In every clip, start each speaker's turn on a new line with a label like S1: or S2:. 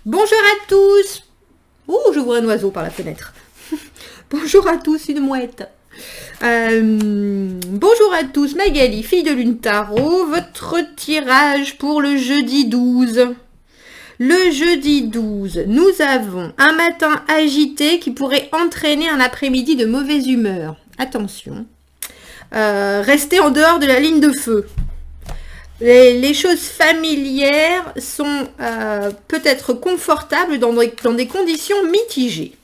S1: Bonjour à tous. Ouh, je vois un oiseau par la fenêtre. Bonjour à tous, une mouette. Bonjour à tous, Magali, fille de Lune Tarot, votre tirage pour le jeudi 12. Le jeudi 12, nous avons un matin agité qui pourrait entraîner un après-midi de mauvaise humeur. Attention. Restez en dehors de la ligne de feu. Les choses familières sont peut-être confortables dans des conditions mitigées.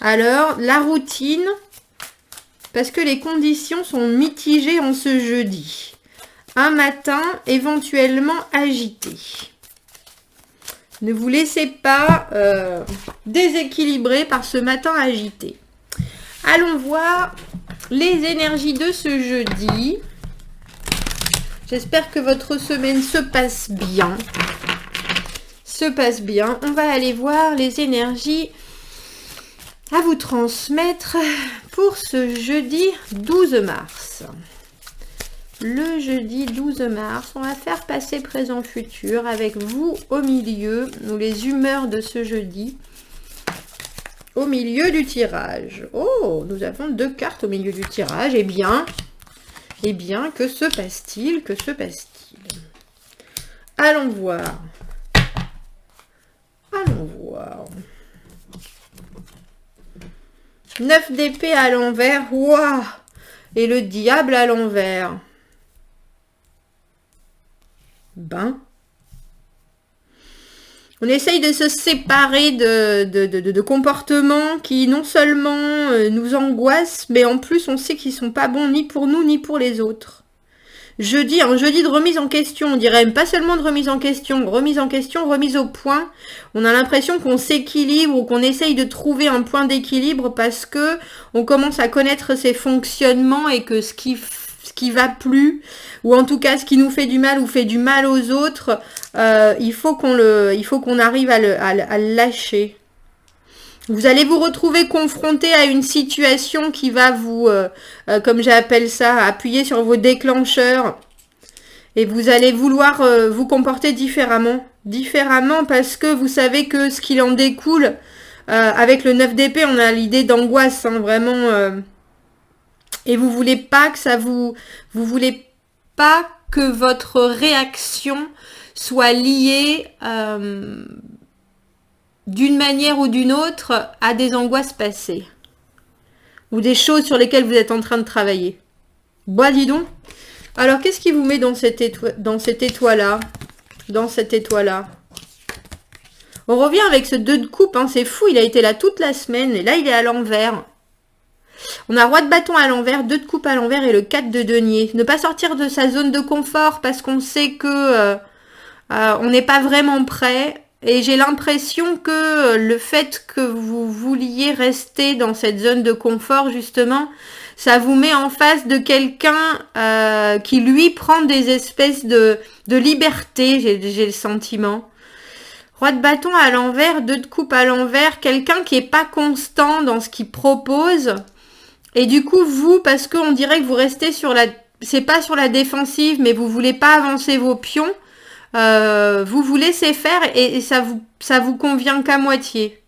S1: Alors, la routine, parce que les conditions sont mitigées en ce jeudi. Un matin éventuellement agité. Ne vous laissez pas déséquilibrer par ce matin agité. Allons voir les énergies de ce jeudi. J'espère que votre semaine se passe bien. On va aller voir les énergies à vous transmettre pour ce jeudi 12 mars. Le jeudi 12 mars, on va faire passer présent futur avec vous au milieu, ou les humeurs de ce jeudi, au milieu du tirage. Oh, nous avons 2 cartes au milieu du tirage. Eh bien, que se passe-t-il? Allons voir. 9 d'épée à l'envers. Waouh! Et le diable à l'envers. On essaye de se séparer de comportements qui non seulement nous angoissent, mais en plus on sait qu'ils ne sont pas bons ni pour nous ni pour les autres. Un jeudi de remise en question, on dirait même pas seulement de remise en question, remise au point. On a l'impression qu'on s'équilibre ou qu'on essaye de trouver un point d'équilibre parce que on commence à connaître ses fonctionnements et que ce qui va plus, ou en tout cas ce qui nous fait du mal ou fait du mal aux autres, il faut qu'on arrive à le lâcher. Vous allez vous retrouver confronté à une situation qui va vous, comme j'appelle ça, appuyer sur vos déclencheurs. Et vous allez vouloir vous comporter différemment. Différemment parce que vous savez que ce qu'il en découle, avec le 9 d'épée, on a l'idée d'angoisse, hein, vraiment. Et vous voulez pas que vous voulez pas que votre réaction soit liée d'une manière ou d'une autre à des angoisses passées ou des choses sur lesquelles vous êtes en train de travailler. Bah dis donc. Alors qu'est-ce qui vous met dans cette étoile-là? On revient avec ce 2 de coupe, hein, c'est fou, il a été là toute la semaine et là il est à l'envers. On a roi de bâton à l'envers, 2 de coupe à l'envers et le 4 de denier. Ne pas sortir de sa zone de confort parce qu'on sait que on n'est pas vraiment prêt. Et j'ai l'impression que le fait que vous vouliez rester dans cette zone de confort, justement, ça vous met en face de quelqu'un qui, lui, prend des espèces de liberté, j'ai le sentiment. Roi de bâton à l'envers, 2 de coupe à l'envers, quelqu'un qui est pas constant dans ce qu'il propose. Et du coup, vous, parce qu'on dirait que vous restez c'est pas sur la défensive, mais vous voulez pas avancer vos pions, vous vous laissez faire et ça vous convient qu'à moitié.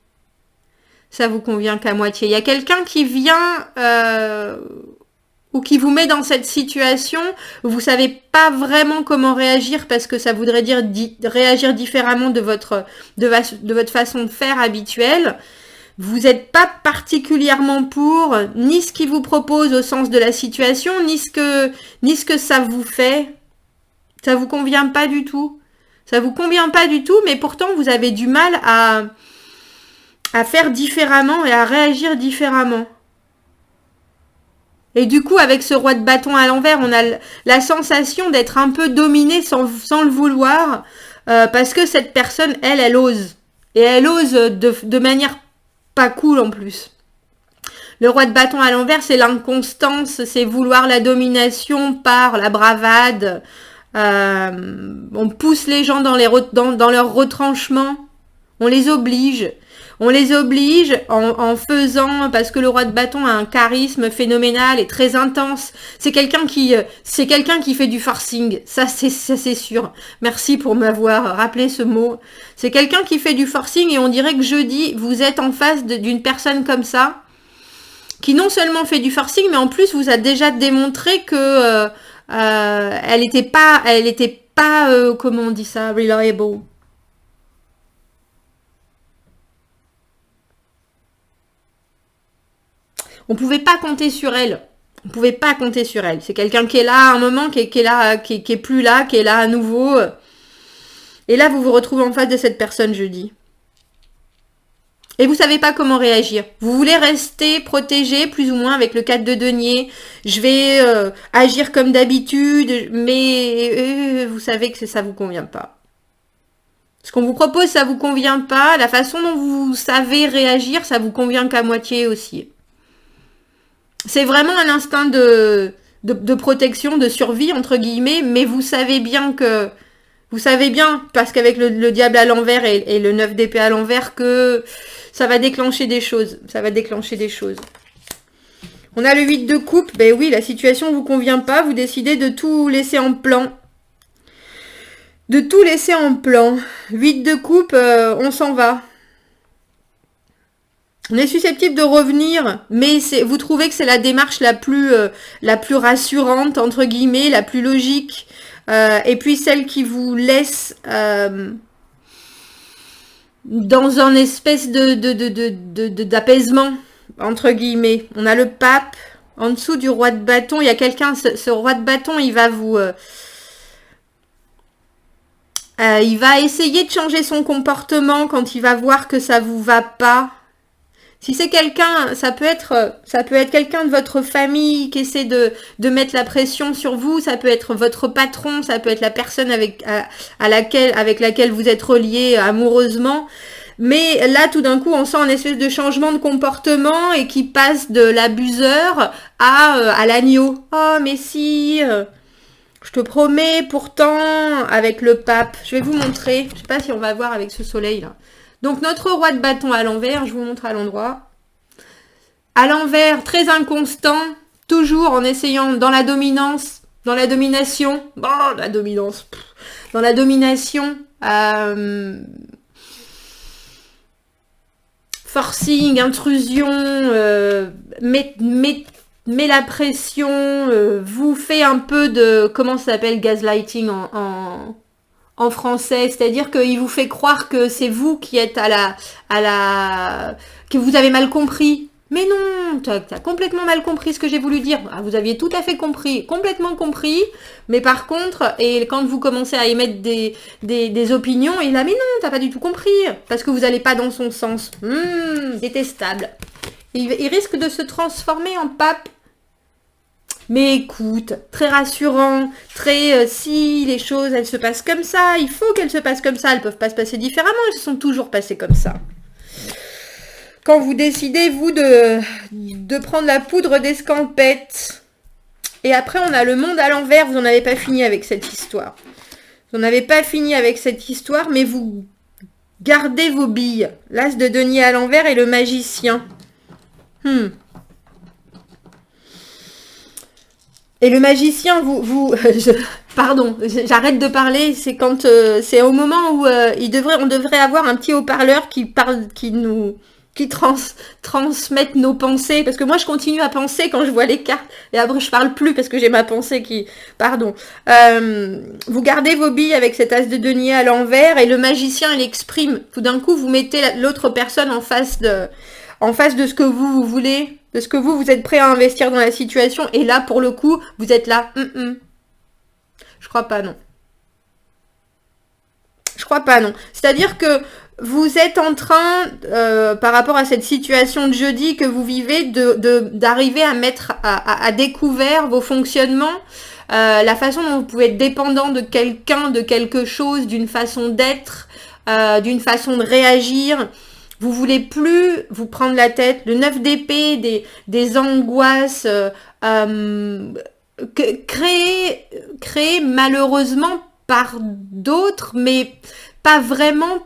S1: Il y a quelqu'un qui vient ou qui vous met dans cette situation où vous savez pas vraiment comment réagir parce que ça voudrait dire réagir différemment de votre façon de faire habituelle. Vous n'êtes pas particulièrement pour ni ce qu'il vous propose au sens de la situation, ni ce que ça vous fait. Ça vous convient pas du tout. Mais pourtant vous avez du mal à faire différemment et à réagir différemment. Et du coup, avec ce roi de bâton à l'envers, on a la sensation d'être un peu dominé sans le vouloir, parce que cette personne, elle ose. Et elle ose de manière pas cool en plus. Le roi de bâton à l'envers, c'est l'inconstance, c'est vouloir la domination par la bravade. On pousse les gens dans leur retranchement. On les oblige. On les oblige en faisant, parce que le roi de bâton a un charisme phénoménal et très intense. C'est quelqu'un qui fait du forcing. Ça c'est sûr. Merci pour m'avoir rappelé ce mot. C'est quelqu'un qui fait du forcing et on dirait que jeudi, vous êtes en face d'une personne comme ça, qui non seulement fait du forcing, mais en plus vous a déjà démontré que elle était pas, comment on dit ça, reliable. On pouvait pas compter sur elle. On pouvait pas compter sur elle. C'est quelqu'un qui est là à un moment, qui est là, qui est plus là, qui est là à nouveau. Et là, vous vous retrouvez en face de cette personne jeudi. Et vous savez pas comment réagir. Vous voulez rester protégé, plus ou moins, avec le 4 de denier. Je vais agir comme d'habitude, mais vous savez que ça vous convient pas. Ce qu'on vous propose, ça vous convient pas. La façon dont vous savez réagir, ça vous convient qu'à moitié aussi. C'est vraiment un instinct de protection, de survie, entre guillemets, mais vous savez bien, parce qu'avec le diable à l'envers et le 9 d'épée à l'envers, que ça va déclencher des choses. Ça va déclencher des choses. On a le 8 de coupe. Ben oui, la situation ne vous convient pas. Vous décidez de tout laisser en plan. De tout laisser en plan. 8 de coupe, on s'en va. On est susceptible de revenir, mais vous trouvez que c'est la démarche la plus rassurante, entre guillemets, la plus logique, et puis celle qui vous laisse dans un espèce d'apaisement, entre guillemets. On a le pape, en dessous du roi de bâton, il y a quelqu'un, ce roi de bâton, il va vous... il va essayer de changer son comportement quand il va voir que ça vous va pas. Si c'est quelqu'un, ça peut être quelqu'un de votre famille qui essaie de mettre la pression sur vous, ça peut être votre patron, ça peut être la personne avec laquelle vous êtes relié amoureusement. Mais là, tout d'un coup, on sent un espèce de changement de comportement et qui passe de l'abuseur à l'agneau. Oh, mais si, je te promets, pourtant, avec le pape. Je vais vous montrer. Je sais pas si on va voir avec ce soleil là. Donc notre roi de bâton à l'envers, je vous montre à l'endroit. À l'envers, très inconstant, toujours en essayant dans la dominance, dans la domination. Bon, la dominance. Dans la domination. Forcing, intrusion, met la pression, vous fait un peu de... Comment ça s'appelle, gaslighting en français, c'est-à-dire qu'il vous fait croire que c'est vous qui êtes que vous avez mal compris. Mais non, t'as complètement mal compris ce que j'ai voulu dire. Ah, vous aviez tout à fait compris, complètement compris, mais par contre, et quand vous commencez à émettre des opinions, il a, mais non, t'as pas du tout compris, parce que vous n'allez pas dans son sens. Détestable. Il risque de se transformer en pape. Mais écoute, très rassurant, très si les choses elles se passent comme ça, il faut qu'elles se passent comme ça, elles peuvent pas se passer différemment, elles se sont toujours passées comme ça. Quand vous décidez vous de prendre la poudre d'escampette, et après on a le monde à l'envers, vous n'en avez pas fini avec cette histoire. Vous n'en avez pas fini avec cette histoire, mais vous gardez vos billes. L'as de denier à l'envers et le magicien. Et le magicien, pardon, j'arrête de parler, c'est quand c'est au moment où on devrait avoir un petit haut-parleur qui transmette nos pensées, parce que moi je continue à penser quand je vois les cartes, et après je parle plus parce que j'ai ma pensée qui... Pardon. Vous gardez vos billes avec cet as de denier à l'envers, et le magicien il exprime. Tout d'un coup vous mettez l'autre personne en face de ce que vous voulez, de ce que vous êtes prêt à investir dans la situation, et là, pour le coup, vous êtes là, Je crois pas, non. Je crois pas, non. C'est-à-dire que vous êtes en train, par rapport à cette situation de jeudi que vous vivez, d'arriver à mettre à découvert vos fonctionnements, la façon dont vous pouvez être dépendant de quelqu'un, de quelque chose, d'une façon d'être, d'une façon de réagir. Vous voulez plus vous prendre la tête. Le 9 d'épée, des angoisses, créées malheureusement par d'autres, mais pas vraiment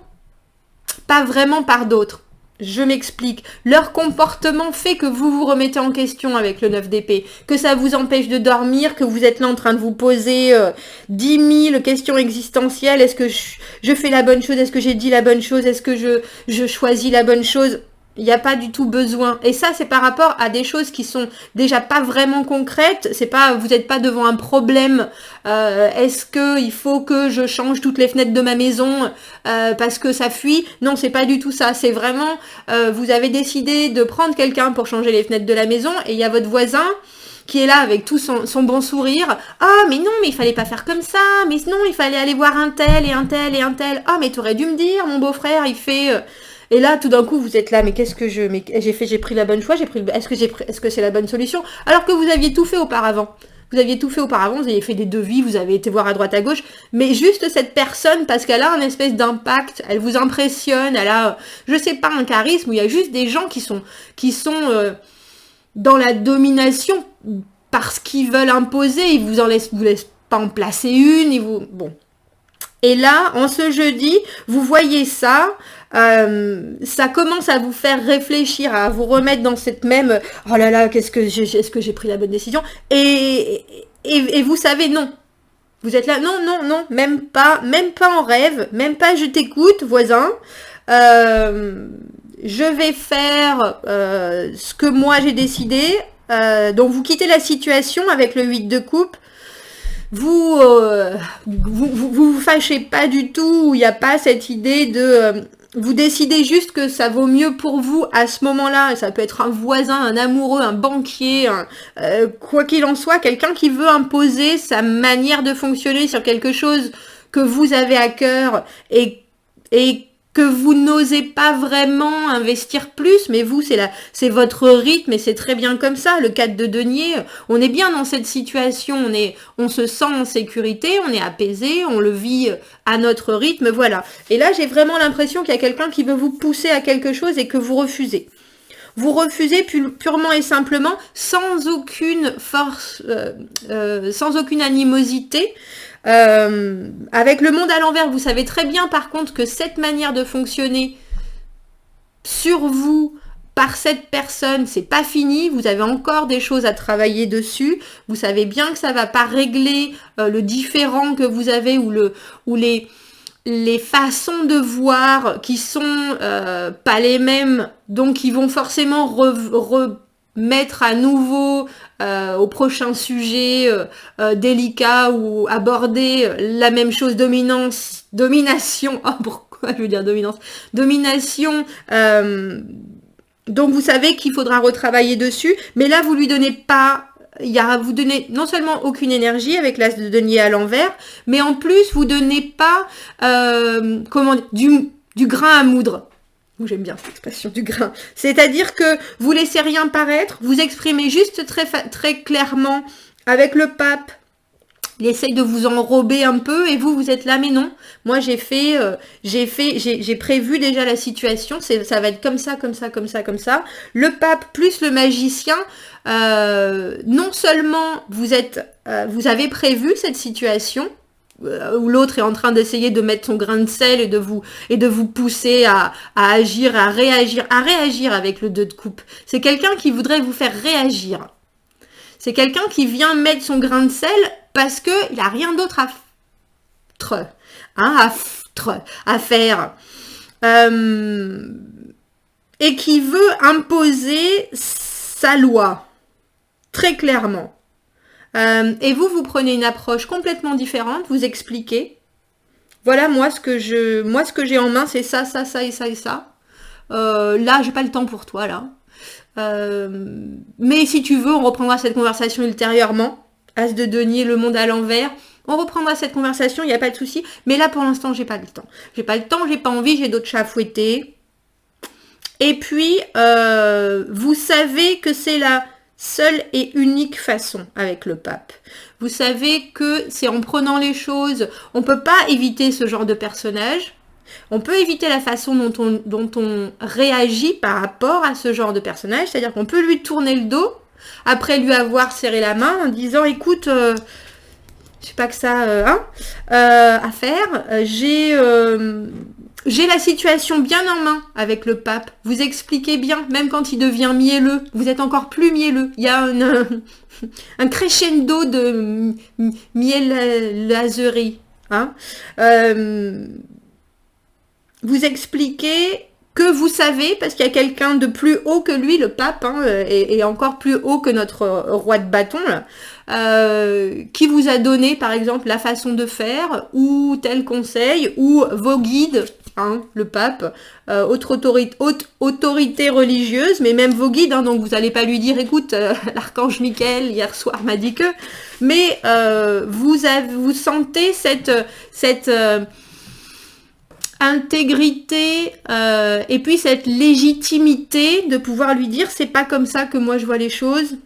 S1: par d'autres. Je m'explique. Leur comportement fait que vous vous remettez en question avec le 9 d'épée, que ça vous empêche de dormir, que vous êtes là en train de vous poser 10 000 questions existentielles. Est-ce que je fais la bonne chose? Est-ce que j'ai dit la bonne chose? Est-ce que je choisis la bonne chose? Il n'y a pas du tout besoin. Et ça, c'est par rapport à des choses qui sont déjà pas vraiment concrètes. C'est pas, vous n'êtes pas devant un problème. Est-ce que il faut que je change toutes les fenêtres de ma maison parce que ça fuit? Non, c'est pas du tout ça. C'est vraiment, vous avez décidé de prendre quelqu'un pour changer les fenêtres de la maison et il y a votre voisin qui est là avec tout son bon sourire. Ah, mais non, mais il fallait pas faire comme ça. Mais non, il fallait aller voir un tel et un tel et un tel. Ah, mais t'aurais dû me dire, mon beau-frère, il fait... Et là, tout d'un coup, vous êtes là, mais qu'est-ce que j'ai pris la bonne choix, est-ce que c'est la bonne solution? Alors que vous aviez tout fait auparavant. Vous aviez tout fait auparavant, vous aviez fait des devis, vous avez été voir à droite à gauche, mais juste cette personne, parce qu'elle a un espèce d'impact, elle vous impressionne, elle a, je sais pas, un charisme, où il y a juste des gens qui sont dans la domination parce qu'ils veulent imposer, ils vous laissent pas en placer une, bon. Et là, en ce jeudi, vous voyez ça, ça commence à vous faire réfléchir, à vous remettre dans cette même « Oh là là, est-ce que j'ai pris la bonne décision ?» et vous savez, non. Vous êtes là, non, même pas en rêve, même pas « Je t'écoute, voisin ». Je vais faire ce que moi j'ai décidé. Donc vous quittez la situation avec le 8 de coupe. Vous fâchez pas du tout, il n'y a pas cette idée de... vous décidez juste que ça vaut mieux pour vous à ce moment-là, ça peut être un voisin, un amoureux, un banquier, quoi qu'il en soit, quelqu'un qui veut imposer sa manière de fonctionner sur quelque chose que vous avez à cœur et que vous n'osez pas vraiment investir plus, mais vous, c'est votre rythme et c'est très bien comme ça. Le 4 de denier, on est bien dans cette situation, on se sent en sécurité, on est apaisé, on le vit à notre rythme, voilà. Et là, j'ai vraiment l'impression qu'il y a quelqu'un qui veut vous pousser à quelque chose et que vous refusez. Vous refusez purement et simplement, sans aucune force, sans aucune animosité. Avec le monde à l'envers, vous savez très bien par contre que cette manière de fonctionner sur vous par cette personne, c'est pas fini, vous avez encore des choses à travailler dessus, vous savez bien que ça va pas régler le différent que vous avez ou les façons de voir qui sont pas les mêmes, donc ils vont forcément mettre à nouveau au prochain sujet délicat ou aborder la même chose, domination, oh pourquoi je veux dire domination, donc vous savez qu'il faudra retravailler dessus, mais là vous lui donnez pas, vous donnez non seulement aucune énergie avec l'as de denier à l'envers, mais en plus vous donnez pas du grain à moudre. J'aime bien cette expression du grain. C'est-à-dire que vous laissez rien paraître, vous exprimez juste très clairement avec le pape. Il essaye de vous enrober un peu et vous êtes là, mais non. Moi, j'ai prévu déjà la situation. Ça va être comme ça, comme ça, comme ça, comme ça. Le pape plus le magicien, non seulement vous avez prévu cette situation, où l'autre est en train d'essayer de mettre son grain de sel et de vous pousser à agir, à réagir avec le 2 de coupe. C'est quelqu'un qui voudrait vous faire réagir. C'est quelqu'un qui vient mettre son grain de sel parce qu'il n'a rien d'autre à faire. Et qui veut imposer sa loi, très clairement. Et vous prenez une approche complètement différente, vous expliquez. Voilà, moi, ce que j'ai en main, c'est ça, ça, ça et ça et ça. Là, j'ai pas le temps pour toi, là. Mais si tu veux, on reprendra cette conversation ultérieurement. As de denier, le monde à l'envers. On reprendra cette conversation, il n'y a pas de souci. Mais là, pour l'instant, j'ai pas le temps. J'ai pas le temps, j'ai pas envie, j'ai d'autres chats à fouetter. Et puis, vous savez que c'est la seule et unique façon avec le pape. Vous savez que c'est en prenant les choses, on ne peut pas éviter ce genre de personnage. On peut éviter la façon dont on réagit par rapport à ce genre de personnage, c'est-à-dire qu'on peut lui tourner le dos, après lui avoir serré la main en disant « Écoute, je sais pas que ça à faire, J'ai la situation bien en main avec le pape. Vous expliquez bien, même quand il devient mielleux, vous êtes encore plus mielleux. Il y a un crescendo de miel-lazerie. Hein. Vous expliquez que vous savez, parce qu'il y a quelqu'un de plus haut que lui, le pape, hein, et encore plus haut que notre roi de bâton, là, qui vous a donné, par exemple, la façon de faire, ou tel conseil, ou vos guides, hein, le pape, haute autorité religieuse, mais même vos guides, hein, donc vous n'allez pas lui dire, écoute, l'archange Michael, hier soir, m'a dit que, mais vous sentez cette intégrité et puis cette légitimité de pouvoir lui dire c'est pas comme ça que moi je vois les choses.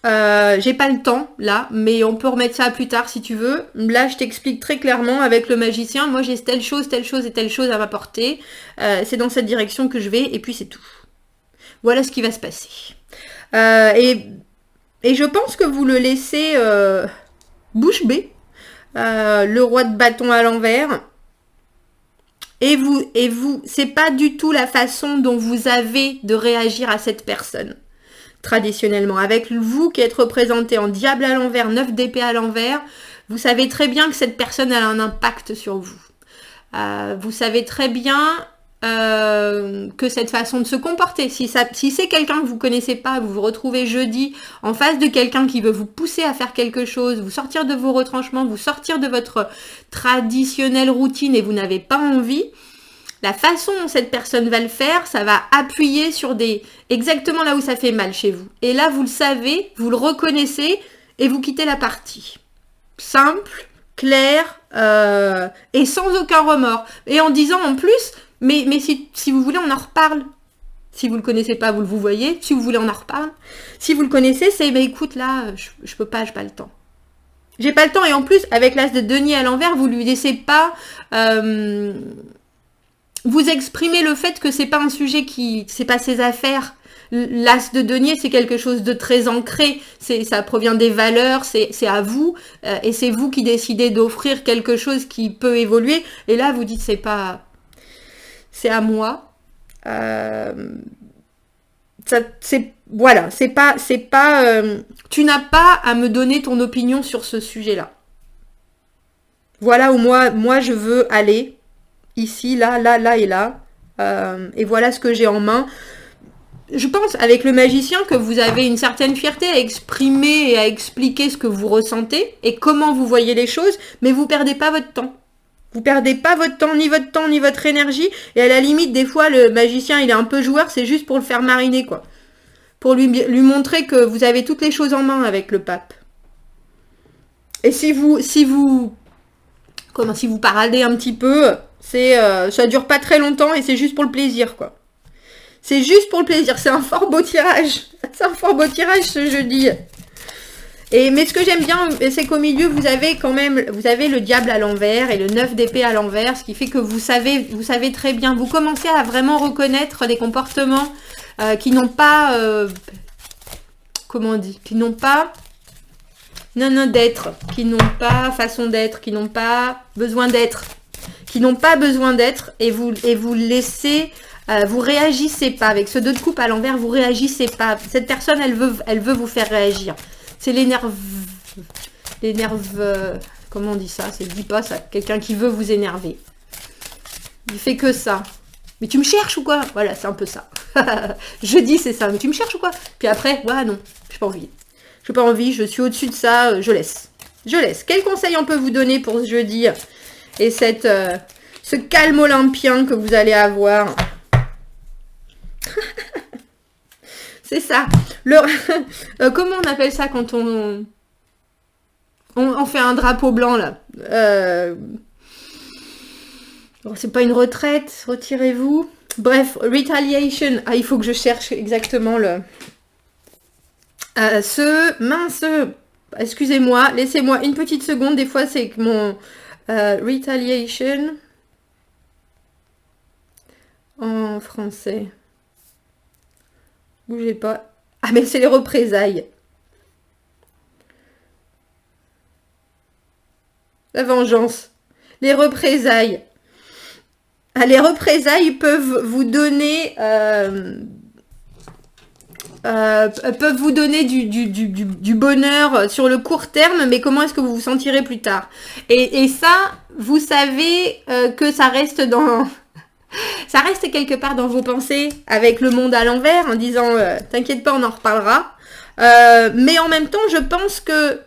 S1: J'ai pas le temps là, mais on peut remettre ça plus tard si tu veux. Là, je t'explique très clairement avec le magicien. Moi, j'ai telle chose et telle chose à m'apporter. C'est dans cette direction que je vais, et puis c'est tout. Voilà ce qui va se passer. Et je pense que vous le laissez bouche bée. Le roi de bâton à l'envers. Et vous, c'est pas du tout la façon dont vous avez de réagir à cette personne. Traditionnellement, avec vous qui êtes représenté en diable à l'envers, 9 d'épée à l'envers, vous savez très bien que cette personne a un impact sur vous. Vous savez très bien que cette façon de se comporter, si c'est quelqu'un que vous connaissez pas, vous vous retrouvez jeudi en face de quelqu'un qui veut vous pousser à faire quelque chose, vous sortir de vos retranchements, vous sortir de votre traditionnelle routine et vous n'avez pas envie, la façon dont cette personne va le faire, ça va appuyer sur exactement là où ça fait mal chez vous. Et là, vous le savez, vous le reconnaissez et vous quittez la partie. Simple, clair et sans aucun remords. Et en disant en plus, mais si vous voulez, on en reparle. Si vous le connaissez pas, vous voyez. Si vous voulez, on en reparle. Si vous le connaissez, c'est, écoute, là, je peux pas, j'ai pas le temps. J'ai pas le temps. Et en plus, avec l'as de denier à l'envers, vous lui laissez pas... vous exprimez le fait que c'est pas un sujet c'est pas ses affaires. L'as de denier, c'est quelque chose de très ancré. Ça provient des valeurs, c'est à vous. Et c'est vous qui décidez d'offrir quelque chose qui peut évoluer. Et là, vous dites, c'est à moi. Voilà, tu n'as pas à me donner ton opinion sur ce sujet-là. Voilà où moi je veux aller. Ici, là et là. Et voilà ce que j'ai en main. Je pense, avec le magicien, que vous avez une certaine fierté à exprimer et à expliquer ce que vous ressentez et comment vous voyez les choses, mais vous perdez pas votre temps. Vous perdez pas votre temps, ni votre énergie. Et à la limite, des fois, le magicien, il est un peu joueur, c'est juste pour le faire mariner, quoi. Pour lui montrer que vous avez toutes les choses en main avec le pape. Et si vous paradez un petit peu, ça dure pas très longtemps et c'est juste pour le plaisir, quoi. C'est juste pour le plaisir. C'est un fort beau tirage. C'est un fort beau tirage ce jeudi. Mais ce que j'aime bien, c'est qu'au milieu, vous avez le diable à l'envers et le 9 d'épée à l'envers, ce qui fait que vous savez très bien. Vous commencez à vraiment reconnaître des comportements qui n'ont pas... comment on dit ? Qui n'ont pas... d'être, qui n'ont pas façon d'être, qui n'ont pas besoin d'être, et vous laissez, vous réagissez pas avec ce 2 de coupe à l'envers, vous réagissez pas. Cette personne, elle veut vous faire réagir. C'est comment on dit ça? C'est dit pas ça. Quelqu'un qui veut vous énerver. Il fait que ça. Mais tu me cherches ou quoi? Voilà, c'est un peu ça. Je dis c'est ça. Mais tu me cherches ou quoi? Puis après, ouais, non, j'ai pas envie. J'ai pas envie, je suis au-dessus de ça, je laisse. Quel conseil on peut vous donner pour ce jeudi et ce calme olympien que vous allez avoir? C'est ça. Comment on appelle ça quand on fait un drapeau blanc, là? C'est pas une retraite, retirez-vous. Bref, retaliation. Ah, il faut que je cherche exactement le... mince, excusez-moi, laissez-moi une petite seconde, des fois c'est que mon retaliation en français. Bougez pas. Ah mais c'est les représailles. La vengeance. Les représailles. Les représailles peuvent vous donner... peuvent vous donner du bonheur sur le court terme, mais comment est-ce que vous vous sentirez plus tard? Et ça, vous savez que ça reste dans... ça reste quelque part dans vos pensées, avec le monde à l'envers, en disant t'inquiète pas, on en reparlera. Mais en même temps, je pense que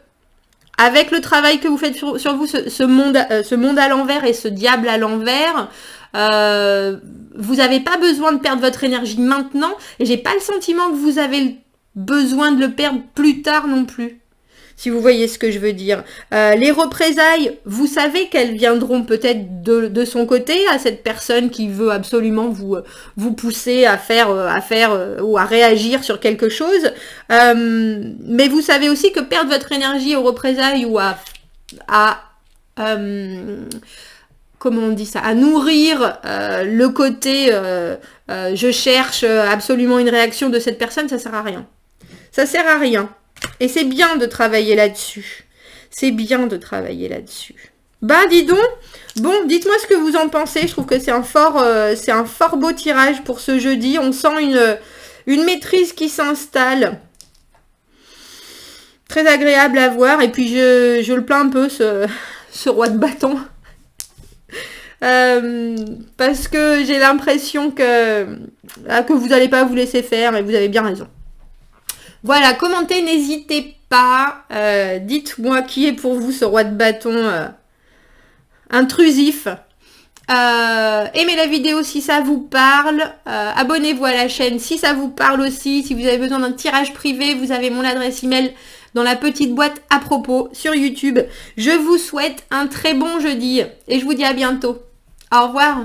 S1: avec le travail que vous faites sur vous, ce monde à l'envers et ce diable à l'envers, vous n'avez pas besoin de perdre votre énergie maintenant, et j'ai pas le sentiment que vous avez besoin de le perdre plus tard non plus. Si vous voyez ce que je veux dire. Les représailles, vous savez qu'elles viendront peut-être de son côté, à cette personne qui veut absolument vous pousser à faire ou à réagir sur quelque chose. Mais vous savez aussi que perdre votre énergie aux représailles ou comment on dit ça, à nourrir le côté je cherche absolument une réaction de cette personne, ça sert à rien. Ça sert à rien. Et c'est bien de travailler là-dessus. C'est bien de travailler là-dessus. Bah, dis donc. Bon, dites-moi ce que vous en pensez. Je trouve que c'est un fort beau tirage pour ce jeudi. On sent une maîtrise qui s'installe. Très agréable à voir. Et puis, je le plains un peu, ce roi de bâton. Parce que j'ai l'impression que vous n'allez pas vous laisser faire. Et vous avez bien raison. Voilà, commentez, n'hésitez pas. Dites-moi qui est pour vous ce roi de bâton intrusif. Aimez la vidéo si ça vous parle. Abonnez-vous à la chaîne si ça vous parle aussi. Si vous avez besoin d'un tirage privé, vous avez mon adresse email dans la petite boîte à propos sur YouTube. Je vous souhaite un très bon jeudi et je vous dis à bientôt. Au revoir.